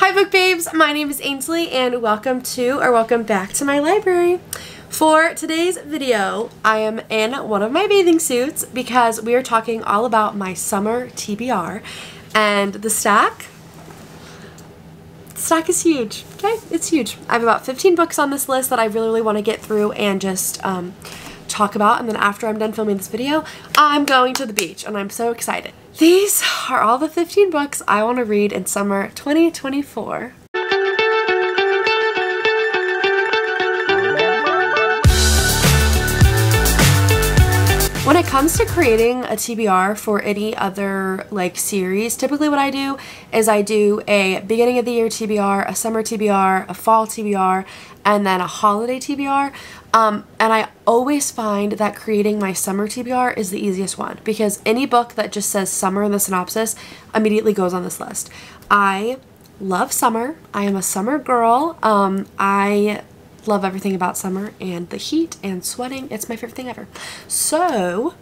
Hi book babes, my name is Ainsley and welcome back to my library. For today's video, I am in one of my bathing suits because we are talking all about my summer TBR, and the stack is huge, okay? It's huge. I have about 15 books on this list that I really want to get through and just talk about, and then after I'm done filming this video, I'm going to the beach and I'm so excited. These are all the 15 books I want to read in summer 2024. When it comes to creating a TBR for any other series, typically what I do is I do a beginning of the year TBR, a summer TBR, a fall TBR, and then a holiday TBR. And I always find that creating my summer TBR is the easiest one because any book that just says summer in the synopsis immediately goes on this list. I love summer. I am a summer girl. I love everything about summer and the heat and sweating. It's my favorite thing ever. So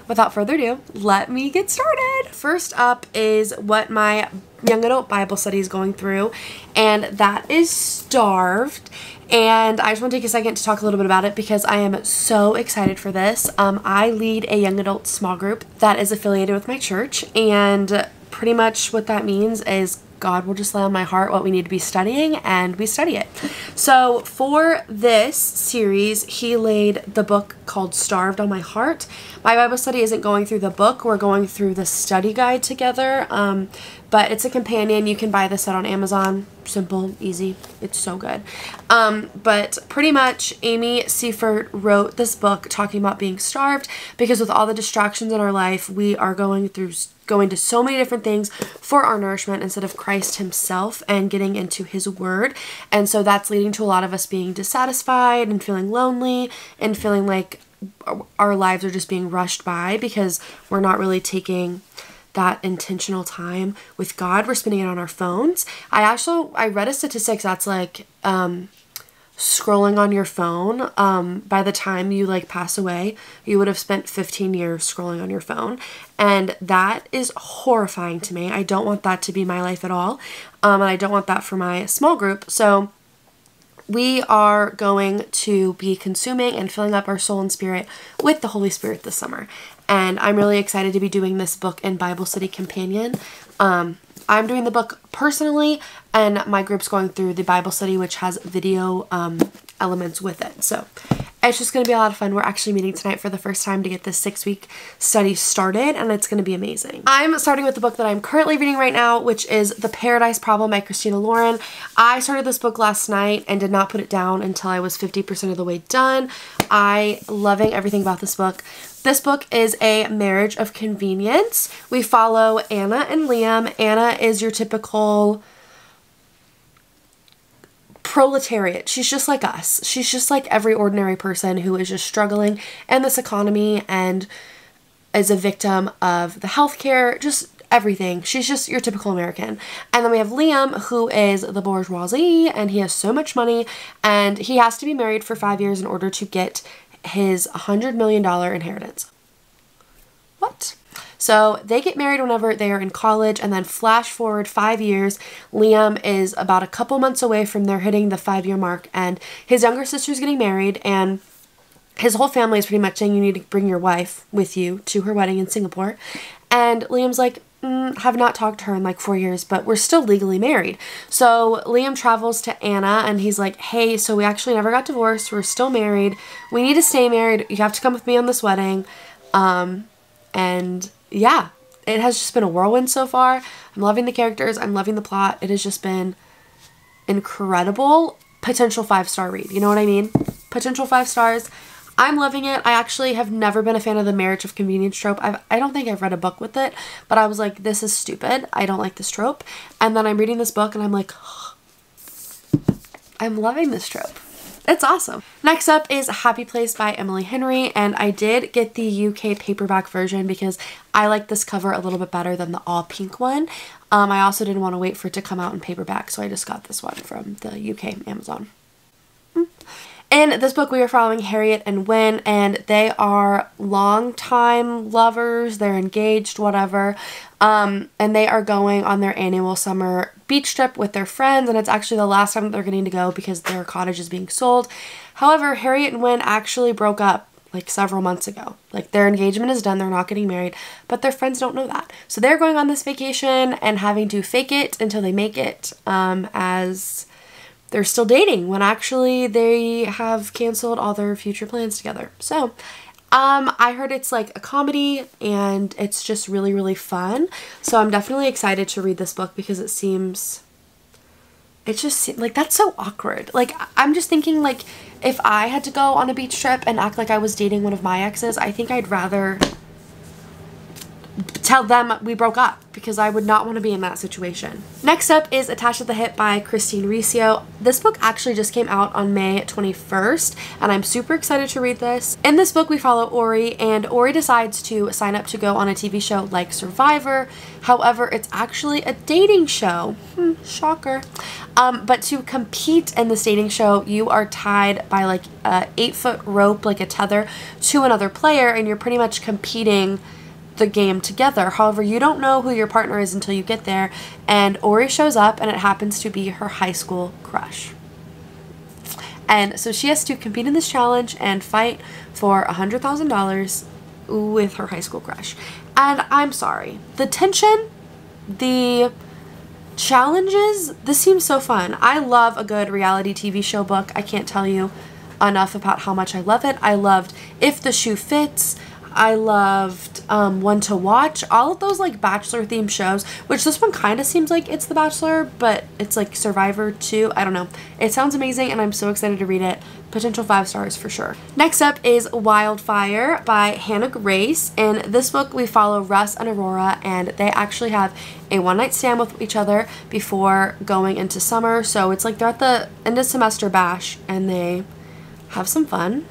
without further ado, let me get started. First up is what my young adult Bible study is going through, and that is Starved. And I just want to take a second to talk a little bit about it because I am so excited for this. I lead a young adult small group that is affiliated with my church, and pretty much what that means is God will just lay on my heart what we need to be studying, and we study it. So for this series, he laid the book called Starved on my heart. My Bible study isn't going through the book, we're going through the study guide together, but it's a companion. You can buy this out on Amazon. Simple, easy, it's so good. But pretty much Amy Seifert wrote this book talking about being starved because with all the distractions in our life, we are going to so many different things for our nourishment instead of Christ himself and getting into his word. And so that's leading to a lot of us being dissatisfied and feeling lonely and feeling like our lives are just being rushed by because we're not really taking that intentional time with God. We're spending it on our phones. I read a statistic that's like scrolling on your phone, by the time you pass away, you would have spent 15 years scrolling on your phone, and that is horrifying to me. I don't want that to be my life at all, and I don't want that for my small group. So we are going to be consuming and filling up our soul and spirit with the Holy Spirit this summer, and I'm really excited to be doing this book and Bible study companion. I'm doing the book personally, and my group's going through the Bible study, which has video elements with it. So it's just going to be a lot of fun. We're actually meeting tonight for the first time to get this 6-week study started, and it's going to be amazing. I'm starting with the book that I'm currently reading right now, which is The Paradise Problem by Christina Lauren. I started this book last night and did not put it down until I was 50% of the way done. I loving everything about this book. This book is a marriage of convenience. We follow Anna and Liam. Anna is your typical proletariat. She's just like us. She's just like every ordinary person who is just struggling in this economy and is a victim of the healthcare, just everything. She's just your typical American. And then we have Liam, who is the bourgeoisie, and he has so much money, and he has to be married for 5 years in order to get his $100 million inheritance. What? So they get married whenever they are in college, and then flash forward 5 years, Liam is about a couple months away from their hitting the 5-year mark, and his younger sister's getting married, and his whole family is pretty much saying you need to bring your wife with you to her wedding in Singapore. And Liam's like, have not talked to her in 4 years, but we're still legally married. So Liam travels to Anna and he's like, hey, so we actually never got divorced. We're still married. We need to stay married. You have to come with me on this wedding. And yeah, it has just been a whirlwind so far. I'm loving the characters. I'm loving the plot. It has just been incredible. Potential 5-star read. You know what I mean? Potential 5 stars. I'm loving it. I actually have never been a fan of the marriage of convenience trope. I don't think I've read a book with it, but I was like, this is stupid. I don't like this trope. And then I'm reading this book and I'm like, oh, I'm loving this trope. It's awesome. Next up is Happy Place by Emily Henry, and I did get the UK paperback version because I like this cover a little bit better than the all pink one. I also didn't want to wait for it to come out in paperback, so I just got this one from the UK Amazon. In this book, we are following Harriet and Wynne, and they are longtime lovers. They're engaged, whatever, and they are going on their annual summer beach trip with their friends, and it's actually the last time that they're getting to go because their cottage is being sold. However, Harriet and Wynn actually broke up like several months ago. Like their engagement is done, they're not getting married, but their friends don't know that. So they're going on this vacation and having to fake it until they make it, as they're still dating when actually they have canceled all their future plans together. So I heard it's like a comedy and it's just really, really fun. So I'm definitely excited to read this book because it just like, that's so awkward. Like, I'm just thinking, like, if I had to go on a beach trip and act like I was dating one of my exes, I think I'd rather tell them we broke up because I would not want to be in that situation. Next up is Attached at the Hip by Christine Riccio. This book actually just came out on May 21st, and I'm super excited to read this. In this book, we follow Ori, and Ori decides to sign up to go on a TV show like Survivor. However, it's actually a dating show. Shocker. But to compete in this dating show, you are tied by like a 8-foot rope, like a tether, to another player, and you're pretty much competing the game together. However, you don't know who your partner is until you get there, and Ori shows up, and it happens to be her high school crush. And so she has to compete in this challenge and fight for $100,000 with her high school crush. And I'm sorry, the tension, the challenges, this seems so fun. I love a good reality TV show book. I can't tell you enough about how much I love it. I loved If the Shoe Fits. I loved One to Watch, all of those like Bachelor themed shows, which this one kind of seems like it's The Bachelor, but it's like Survivor too. I don't know. It sounds amazing and I'm so excited to read it. Potential 5 stars for sure. Next up is Wildfire by Hannah Grace. In this book, we follow Russ and Aurora, and they actually have a one-night stand with each other before going into summer. So it's like they're at the end of semester bash and they have some fun.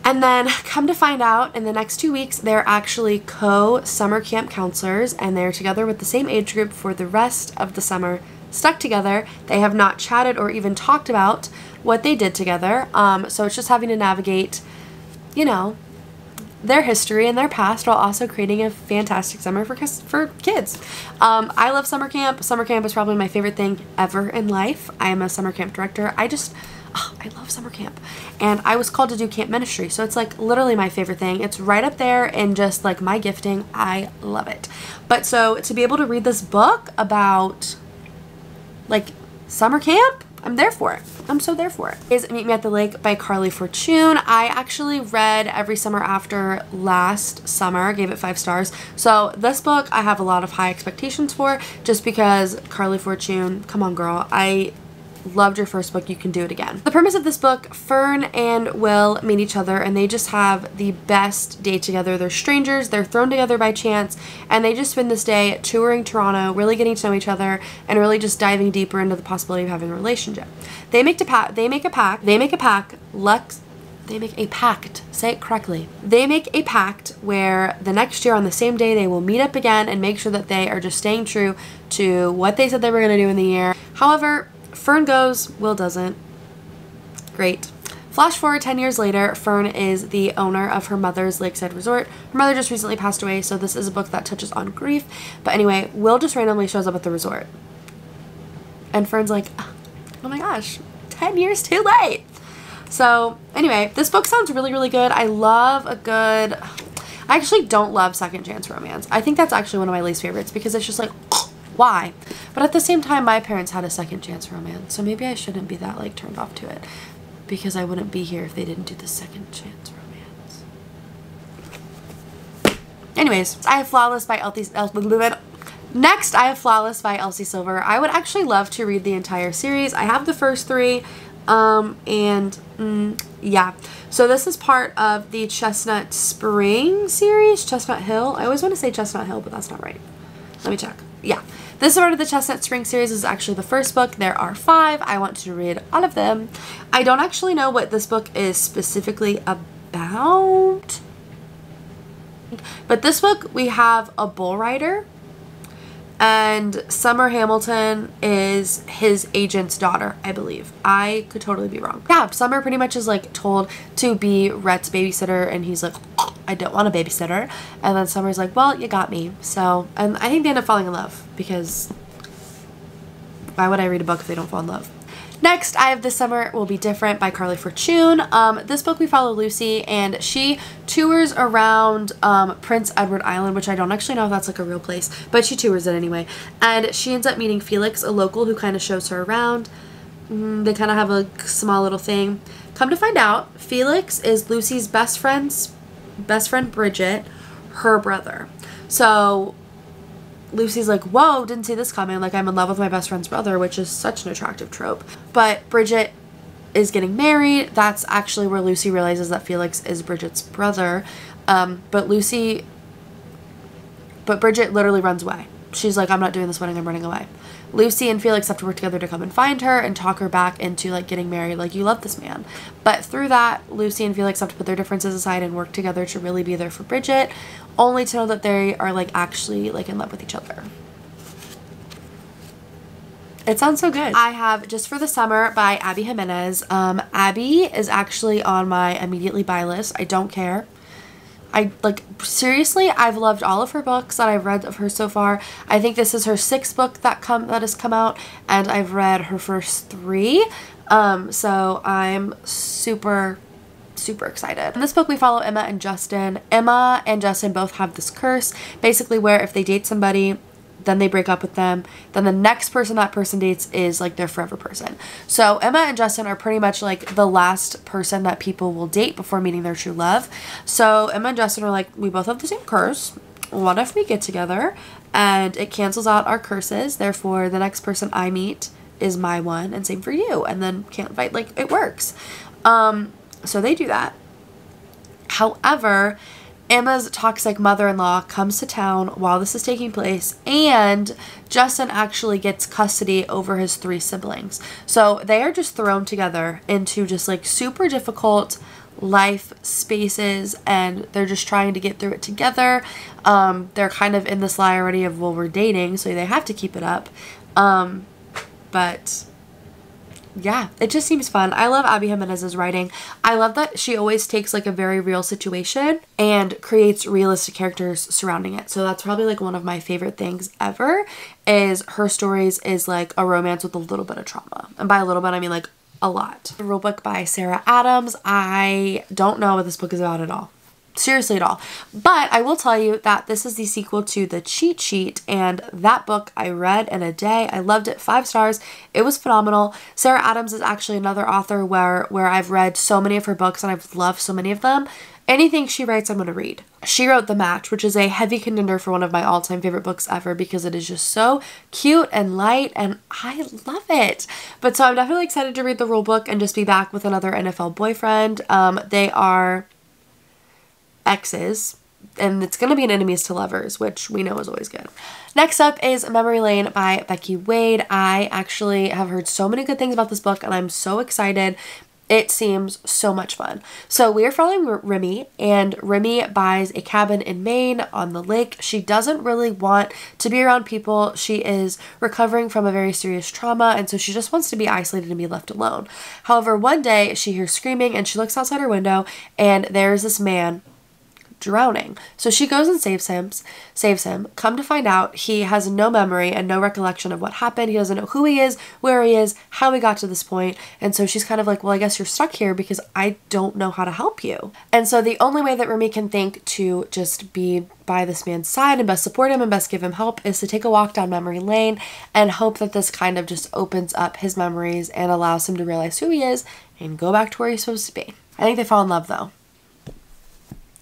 And then come to find out, in the next 2 weeks, they're actually co-summer camp counselors, and they're together with the same age group for the rest of the summer, stuck together. They have not chatted or even talked about what they did together. So it's just having to navigate, you know, their history and their past while also creating a fantastic summer for kids. I love summer camp. Summer camp is probably my favorite thing ever in life. I am a summer camp director. I love summer camp, and I was called to do camp ministry, so it's like literally my favorite thing. It's right up there in just like my gifting. I love it. But so to be able to read this book about like summer camp, I'm there for it. I'm so there for it. Is Meet Me at the Lake by Carly Fortune. I actually read Every Summer After last summer, gave it 5 stars. So this book I have a lot of high expectations for, just because Carly Fortune, come on girl, I loved your first book, you can do it again. The premise of this book, Fern and Will meet each other and they just have the best day together. They're strangers, they're thrown together by chance, and they just spend this day touring Toronto, really getting to know each other and really just diving deeper into the possibility of having a relationship. They make a pact, say it correctly. They make a pact where the next year on the same day they will meet up again and make sure that they are just staying true to what they said they were going to do in the year. However, Fern goes, Will doesn't. Great. Flash forward 10 years later, Fern is the owner of her mother's lakeside resort. Her mother just recently passed away, so this is a book that touches on grief. But anyway, Will just randomly shows up at the resort. And Fern's like, oh my gosh, 10 years too late. So anyway, this book sounds really, really good. I love a good... I actually don't love second chance romance. I think that's actually one of my least favorites because it's just like... why? But at the same time, my parents had a second chance romance, so maybe I shouldn't be that like turned off to it because I wouldn't be here if they didn't do the second chance romance. Anyways, I have Flawless by Next, I have Flawless by Elsie Silver. I would actually love to read the entire series. I have the first 3, yeah. So this is part of the Chestnut Spring series, Chestnut Hill. I always want to say Chestnut Hill, but that's not right. Let me check. Yeah. This is part of the Chestnut Spring series. This is actually the first book. There are 5. I want to read all of them. I don't actually know what this book is specifically about. But this book, we have a bull rider. And Summer Hamilton is his agent's daughter, I believe. I could totally be wrong. Yeah, Summer pretty much is like told to be Rhett's babysitter, and he's like, I don't want a babysitter. And then Summer's like, well, you got me. So, and I think they end up falling in love because why would I read a book if they don't fall in love? Next, I have This Summer Will Be Different by Carly Fortune. This book we follow Lucy, and she tours around Prince Edward Island, which I don't actually know if that's like a real place, but she tours it anyway. And she ends up meeting Felix, a local who kind of shows her around. They kind of have a small little thing. Come to find out, Felix is Lucy's best friend Bridget, her brother. So Lucy's like, whoa, didn't see this coming. Like, I'm in love with my best friend's brother, which is such an attractive trope. But Bridget is getting married. That's actually where Lucy realizes that Felix is Bridget's brother. But Bridget literally runs away. She's like, I'm not doing this wedding, I'm running away. Lucy and Felix have to work together to come and find her and talk her back into like getting married. Like, you love this man. But through that, Lucy and Felix have to put their differences aside and work together to really be there for Bridget, only to know that they are like actually like in love with each other. It sounds so good. I have Just for the Summer by Abby Jimenez. Abby is actually on my immediately buy list. I don't care. Seriously, I've loved all of her books that I've read of her so far. I think this is her 6th book that has come out, and I've read her first 3. So I'm super excited. In this book we follow Emma and Justin. Emma and Justin both have this curse, basically where if they date somebody, then they break up with them, then the next person that person dates is like their forever person. So Emma and Justin are pretty much like the last person that people will date before meeting their true love. So Emma and Justin are like, we both have the same curse. What if we get together and it cancels out our curses? Therefore, the next person I meet is my one, and same for you. And then can't fight, like, it works. So they do that. However, Emma's toxic mother-in-law comes to town while this is taking place, and Justin actually gets custody over his 3 siblings. So they are just thrown together into just like super difficult life spaces, and they're just trying to get through it together. They're kind of in this lie already of, well, we're dating, so they have to keep it up. But yeah, it just seems fun. I love Abby Jimenez's writing. I love that she always takes like a very real situation and creates realistic characters surrounding it. So that's probably like one of my favorite things ever, is her stories is like a romance with a little bit of trauma. And by a little bit, I mean like a lot. The Rulebook by Sarah Adams. I don't know what this book is about at all. Seriously at all. But I will tell you that this is the sequel to The Cheat Sheet, and that book I read in a day. I loved it. 5 stars. It was phenomenal. Sarah Adams is actually another author where I've read so many of her books and I've loved so many of them. Anything she writes, I'm going to read. She wrote The Match, which is a heavy contender for one of my all-time favorite books ever because it is just so cute and light, and I love it. But so I'm definitely excited to read the Rulebook and just be back with another NFL boyfriend. They are exes, and it's going to be an enemies to lovers, which we know is always good. Next up is Memory Lane by Becky Wade. I actually have heard so many good things about this book, and I'm so excited. It seems so much fun. So we are following Remy, and Remy buys a cabin in Maine on the lake. She doesn't really want to be around people. She is recovering from a very serious trauma, and so she just wants to be isolated and be left alone. However, one day she hears screaming, and she looks outside her window, and there's this man drowning. So she goes and saves him. Come to find out, he has no memory and no recollection of what happened. He doesn't know who he is, where he is, how he got to this point. And so she's kind of like, well, I guess you're stuck here because I don't know how to help you. And so the only way that Remy can think to just be by this man's side and best support him and best give him help is to take a walk down memory lane and hope that this kind of just opens up his memories and allows him to realize who he is and go back to where he's supposed to be. I think they fall in love though.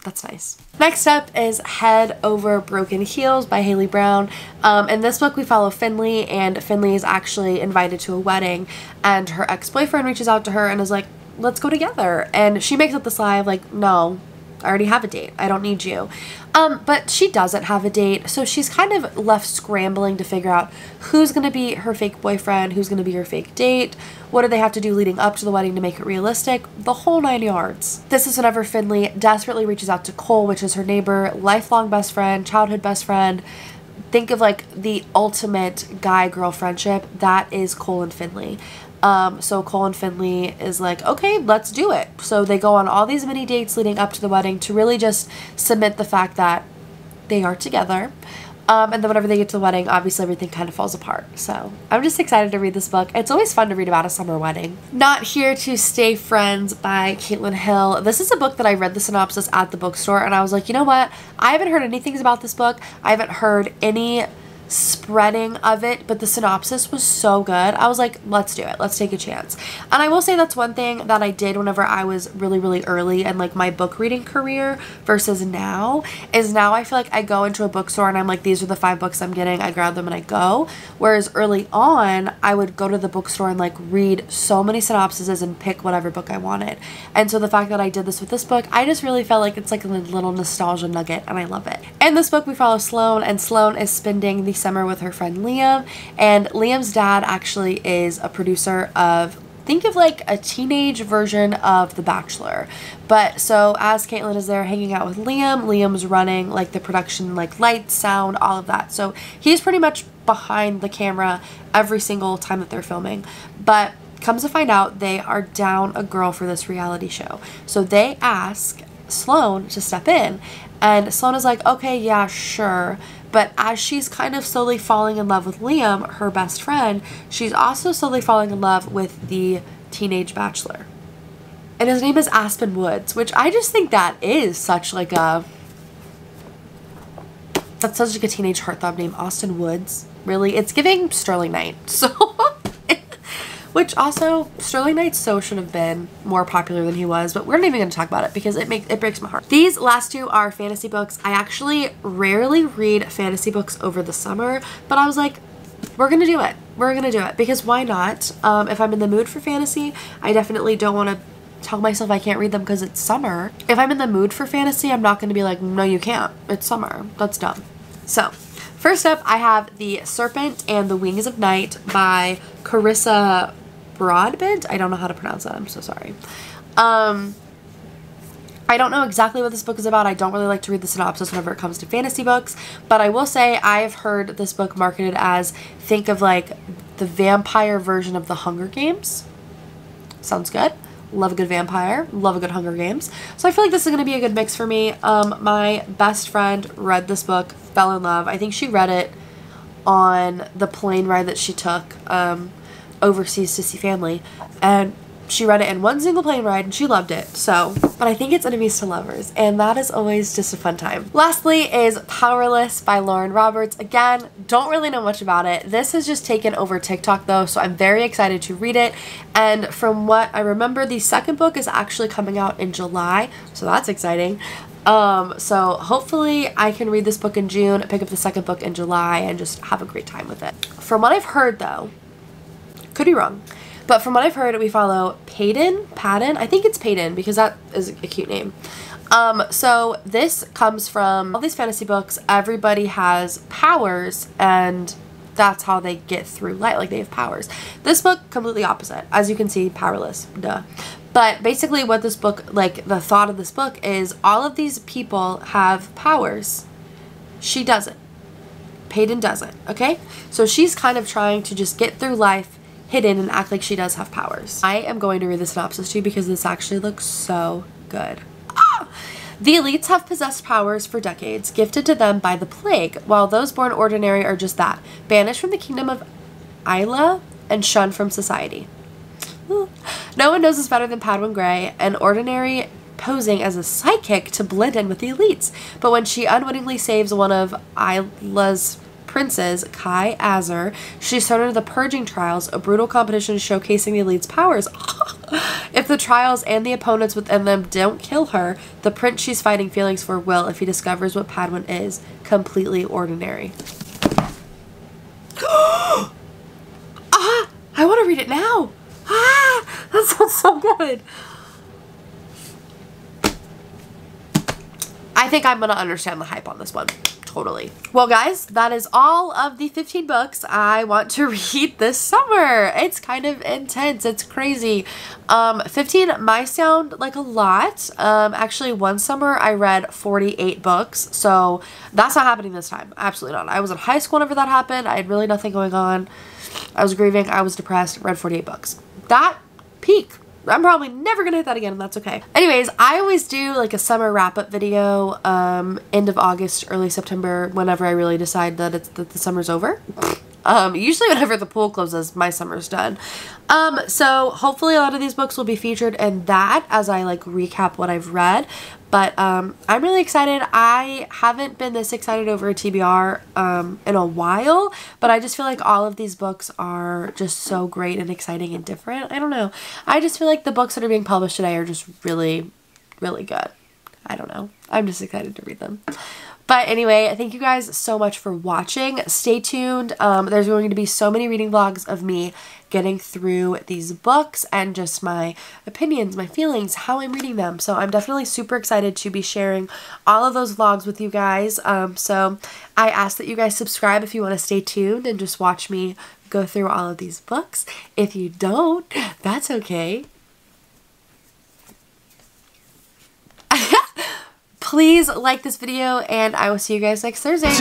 That's nice. Next up is Head Over Broken Heels by Haley Brown. In this book we follow Finley, and Finley is actually invited to a wedding, and her ex-boyfriend reaches out to her and is like, let's go together. And she makes up this lie of like, no, I already have a date. I don't need you. But she doesn't have a date, so she's kind of left scrambling to figure out who's going to be her fake boyfriend, who's going to be her fake date, what do they have to do leading up to the wedding to make it realistic, the whole 9 yards. This is whenever Finley desperately reaches out to Cole, which is her neighbor, lifelong best friend, childhood best friend. Think of like the ultimate guy-girl friendship. That is Cole and Finley. So Cole and Finley is like, okay, let's do it. So they go on all these mini dates leading up to the wedding to really just submit the fact that they are together. And then whenever they get to the wedding, obviously everything kind of falls apart. So I'm just excited to read this book. It's always fun to read about a summer wedding. Not Here to Stay Friends by Caitlin Hill. This is a book that I read the synopsis at the bookstore and I was like, you know what? I haven't heard anything about this book. I haven't heard any spreading of it, but the synopsis was so good. I was like, let's do it. Let's take a chance. And I will say that's one thing that I did whenever I was really early in like my book reading career versus now, is now I feel like I go into a bookstore and I'm like, these are the 5 books I'm getting. I grab them and I go. Whereas early on, I would go to the bookstore and like read so many synopsises and pick whatever book I wanted. And so the fact that I did this with this book, I just really felt like it's like a little nostalgia nugget and I love it. In this book, we follow Sloane, and Sloane is spending the summer with her friend Liam, and Liam's dad actually is a producer of, think of like a teenage version of The Bachelor. But so as Caitlin is there hanging out with Liam, Liam's running like the production, like lights, sound, all of that. So he's pretty much behind the camera every single time that they're filming. But comes to find out, they are down a girl for this reality show. So they ask Sloane to step in, and Sloane is like, okay, yeah, sure. But as she's kind of slowly falling in love with Liam, her best friend, she's also slowly falling in love with the teenage bachelor. And his name is Aspen Woods, which I just think that is such like a, that's such like a teenage heartthrob name, Austin Woods. Really, it's giving Sterling Knight. So, which also, Sterling Knight so should have been more popular than he was, but we're not even going to talk about it because it breaks my heart. These last 2 are fantasy books. I actually rarely read fantasy books over the summer, but I was like, we're going to do it. We're going to do it because why not? If I'm in the mood for fantasy, I definitely don't want to tell myself I can't read them because it's summer. If I'm in the mood for fantasy, I'm not going to be like, no, you can't. It's summer. That's dumb. So, first up, I have The Serpent and the Wings of Night by Carissa Broadbent. I don't know how to pronounce that. I'm so sorry. I don't know exactly what this book is about. I don't really like to read the synopsis whenever it comes to fantasy books, but I will say I have heard this book marketed as, think of like the vampire version of the Hunger Games. Sounds good. Love a good vampire. Love a good Hunger Games. So I feel like this is going to be a good mix for me. My best friend read this book, fell in love. I think she read it on the plane ride that she took overseas to see family, and she read it in one single plane ride and she loved it. So, but I think it's enemies to lovers, and that is always just a fun time. Lastly is Powerless by Lauren Roberts. Again, don't really know much about it. This has just taken over TikTok though, so I'm very excited to read it. And from what I remember, the second book is actually coming out in July, so that's exciting. So hopefully I can read this book in June, pick up the second book in July, and just have a great time with it. From what I've heard though, could be wrong, but from what I've heard, we follow Padden, I think it's Padden because that is a cute name. So this comes from all these fantasy books. Everybody has powers and that's how they get through life. Like they have powers. This book, completely opposite. As you can see, powerless, duh. But basically what this book, like the thought of this book is all of these people have powers. She doesn't. Padden doesn't, okay? So she's kind of trying to just get through life hidden and act like she does have powers. I am going to read the synopsis too because this actually looks so good. The elites have possessed powers for decades, gifted to them by the plague, while those born ordinary are just that, banished from the kingdom of Isla and shunned from society. No one knows this better than Padwin Gray, an ordinary posing as a psychic to blend in with the elites. But when she unwittingly saves one of Isla's princes, Kai Azar, she's thrown into the purging trials, a brutal competition showcasing the elite's powers. If the trials and the opponents within them don't kill her, the prince she's fighting feelings for will if he discovers what Padwin is, completely ordinary. I want to read it now. That sounds so good. I think I'm going to understand the hype on this one. Totally. Well guys, that is all of the 15 books I want to read this summer. It's kind of intense. It's crazy. 15 might sound like a lot. Actually one summer I read 48 books, so that's not happening this time. Absolutely not. I was in high school whenever that happened. I had really nothing going on. I was grieving. I was depressed. Read 48 books. That peak. I'm probably never gonna hit that again, and that's okay. Anyways, I always do like a summer wrap-up video, end of August, early September, whenever I really decide that the summer's over. Usually whenever the pool closes, my summer's done. So hopefully a lot of these books will be featured in that as I like recap what I've read. But I'm really excited. I haven't been this excited over a TBR in a while, but I just feel like all of these books are just so great and exciting and different. I don't know. I just feel like the books that are being published today are just really, really good. I don't know. I'm just excited to read them. But anyway, thank you guys so much for watching. Stay tuned. There's going to be so many reading vlogs of me getting through these books and just my opinions, my feelings, how I'm reading them. So I'm definitely super excited to be sharing all of those vlogs with you guys. So I ask that you guys subscribe if you want to stay tuned and just watch me go through all of these books. If you don't, that's okay. Please like this video, and I will see you guys next Thursday. Bye.